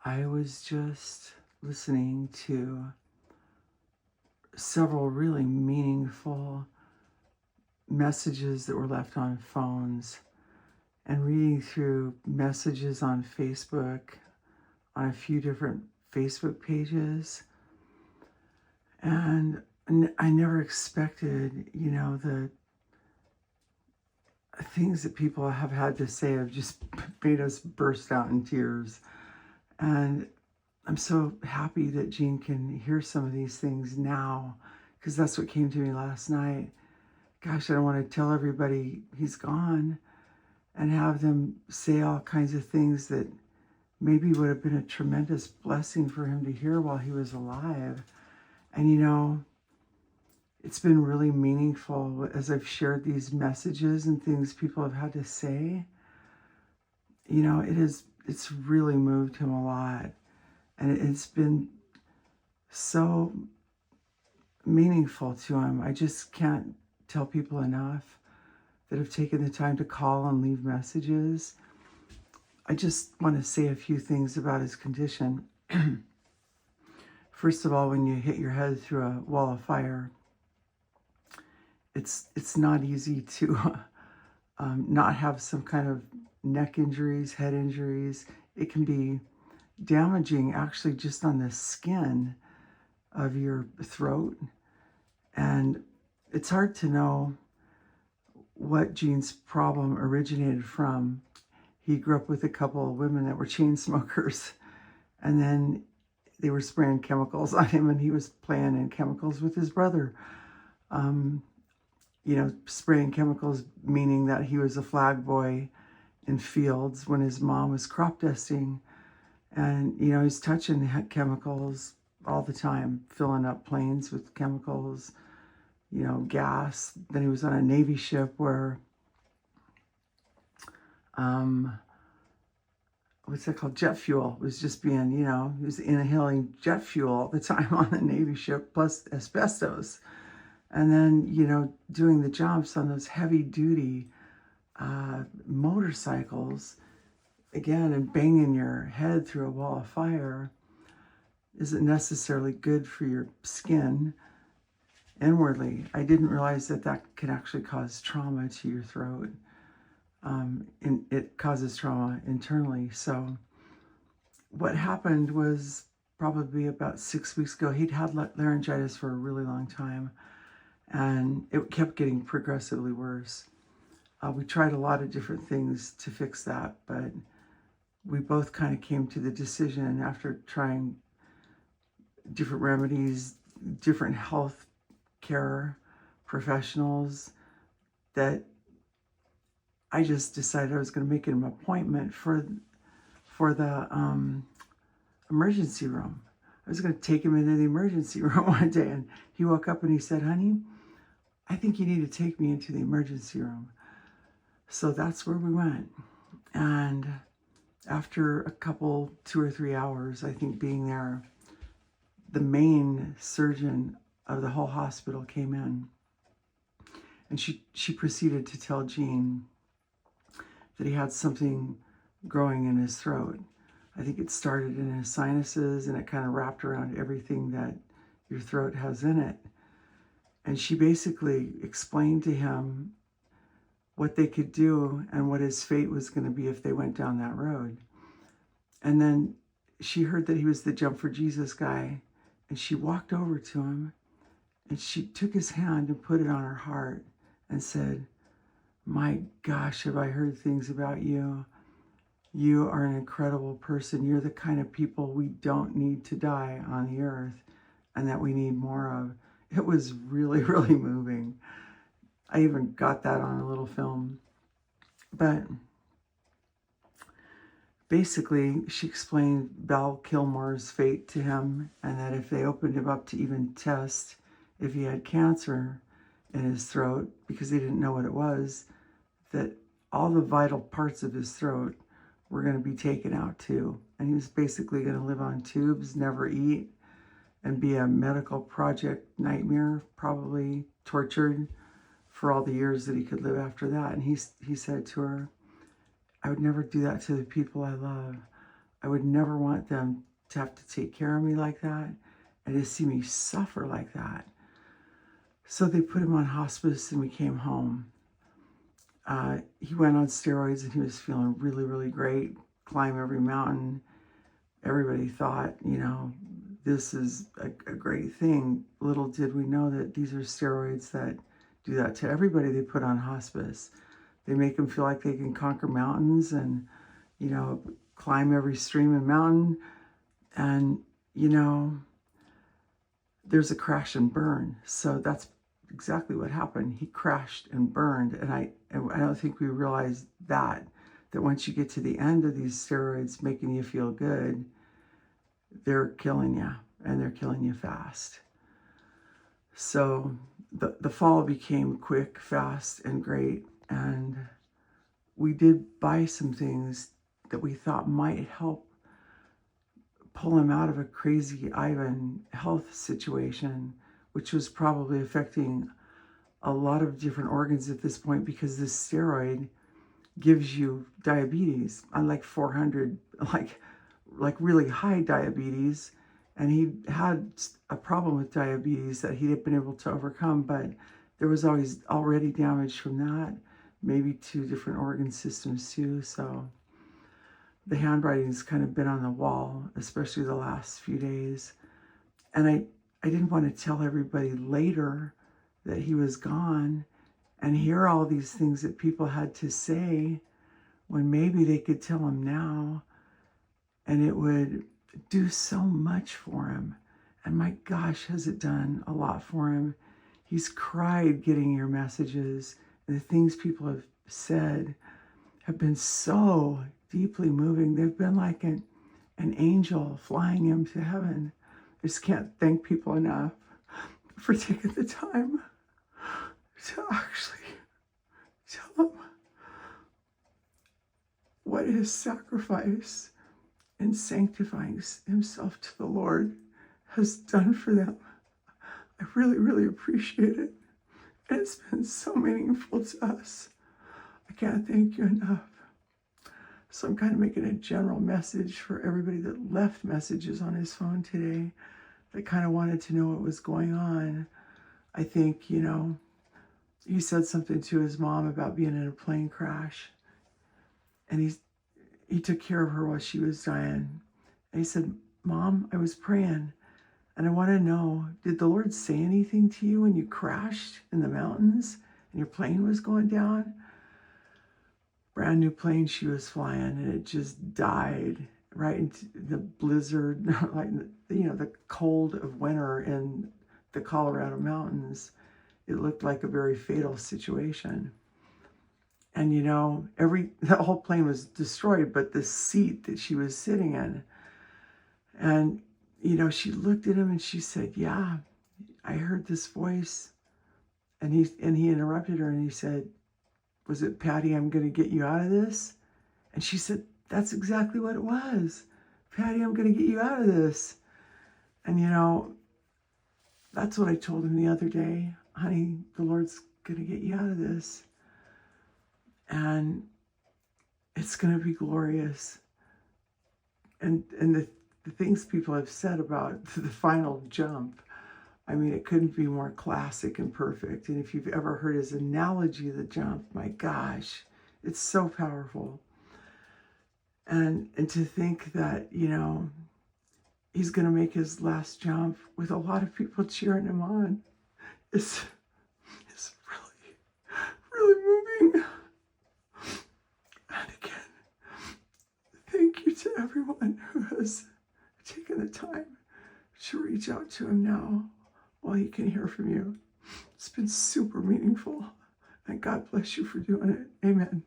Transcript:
I was just listening to several really meaningful messages that were left on phones and reading through messages on Facebook, on a few different Facebook pages. And I never expected, the things that people have had to say have just made us burst out in tears. And I'm so happy that Jean can hear some of these things now, because that's what came to me last night. Gosh, I don't want to tell everybody he's gone and have them say all kinds of things that maybe would have been a tremendous blessing for him to hear while he was alive. And it's been really meaningful as I've shared these messages and things people have had to say. It's really moved him a lot. And it's been so meaningful to him. I just can't tell people enough that have taken the time to call and leave messages. I just want to say a few things about his condition. First of all, when you hit your head through a wall of fire, it's not easy to not have some kind of neck injuries, head injuries. It can be damaging actually just on the skin of your throat. And it's hard to know what Gene's problem originated from. He grew up with a couple of women that were chain smokers, and then they were spraying chemicals on him, and he was playing in chemicals with his brother. Spraying chemicals, meaning that he was a flag boy in fields when his mom was crop dusting. And, he's touching chemicals all the time, filling up planes with chemicals, gas. Then he was on a Navy ship where, what's that called? Jet fuel was just being, he was inhaling jet fuel all the time on the Navy ship, plus asbestos. And then, doing the jumps on those heavy duty motorcycles, again, and banging your head through a wall of fire isn't necessarily good for your skin inwardly. I didn't realize that can actually cause trauma to your throat. And it causes trauma internally. So what happened was probably about 6 weeks ago. He'd had laryngitis for a really long time, and it kept getting progressively worse. We tried a lot of different things to fix that, but we both kind of came to the decision after trying different remedies, different health care professionals, that I just decided I was going to make an appointment for the emergency room. I was going to take him into the emergency room one day, and he woke up and he said, "Honey, I think you need to take me into the emergency room." So that's where we went. And after a couple, 2 or 3 hours, I think, being there, the main surgeon of the whole hospital came in. And she proceeded to tell Gene that he had something growing in his throat. I think it started in his sinuses, and it kind of wrapped around everything that your throat has in it. And she basically explained to him what they could do and what his fate was going to be if they went down that road. And then she heard that he was the Jump for Jesus guy, and she walked over to him, and she took his hand and put it on her heart and said, "My gosh, have I heard things about you. You are an incredible person. You're the kind of people we don't need to die on the earth, and that we need more of." It was really, really moving. I even got that on a little film. But basically, she explained Val Kilmer's fate to him, and that if they opened him up to even test if he had cancer in his throat, because they didn't know what it was, that all the vital parts of his throat were going to be taken out too. And he was basically going to live on tubes, never eat, and be a medical project nightmare, probably tortured for all the years that he could live after that. And he said to her, "I would never do that to the people I love. I would never want them to have to take care of me like that and to see me suffer like that. So they put him on hospice and we came home. He went on steroids and he was feeling really, really great. Climb every mountain. Everybody thought, this is a great thing. Little did we know that these are steroids that do that to everybody they put on hospice. They make them feel like they can conquer mountains and, climb every stream and mountain. And, there's a crash and burn. So that's exactly what happened. He crashed and burned. And I don't think we realized that once you get to the end of these steroids making you feel good, they're killing you, and they're killing you fast. So the fall became quick, fast, and great. And we did buy some things that we thought might help pull him out of a crazy Ivan health situation, which was probably affecting a lot of different organs at this point, because this steroid gives you diabetes, unlike 400, like really high diabetes. And he had a problem with diabetes that he had been able to overcome, but there was always already damage from that, maybe to different organ systems too. So the handwriting's kind of been on the wall, especially the last few days. And I didn't want to tell everybody later that he was gone and hear all these things that people had to say, when maybe they could tell him now and it would do so much for him. And my gosh, has it done a lot for him. He's cried getting your messages, and the things people have said have been so deeply moving. They've been like an angel flying him to heaven. I just can't thank people enough for taking the time to actually tell him what his sacrifice in sanctifying himself to the Lord has done for them. I really, really appreciate it. And it's been so meaningful to us. I can't thank you enough. So I'm kind of making a general message for everybody that left messages on his phone today that kind of wanted to know what was going on. I think, he said something to his mom about being in a plane crash. And he took care of her while she was dying. And he said, Mom, I was praying. And I want to know, did the Lord say anything to you when you crashed in the mountains and your plane was going down? Brand new plane she was flying, and it just died right into the blizzard, like, the cold of winter in the Colorado mountains. It looked like a very fatal situation. And, the whole plane was destroyed, but the seat that she was sitting in. And, she looked at him and she said, yeah, I heard this voice. And he interrupted her and he said, was it, Patty, I'm going to get you out of this? And she said, that's exactly what it was. Patty, I'm going to get you out of this. And, that's what I told him the other day. Honey, the Lord's going to get you out of this. And it's going to be glorious. And the things people have said about the final jump, I mean, it couldn't be more classic and perfect. And if you've ever heard his analogy of the jump, my gosh, it's so powerful. And to think that, he's going to make his last jump with a lot of people cheering him on is really, really moving. And again, thank you to everyone who has taken the time to reach out to him now while he can hear from you. It's been super meaningful, and God bless you for doing it. Amen.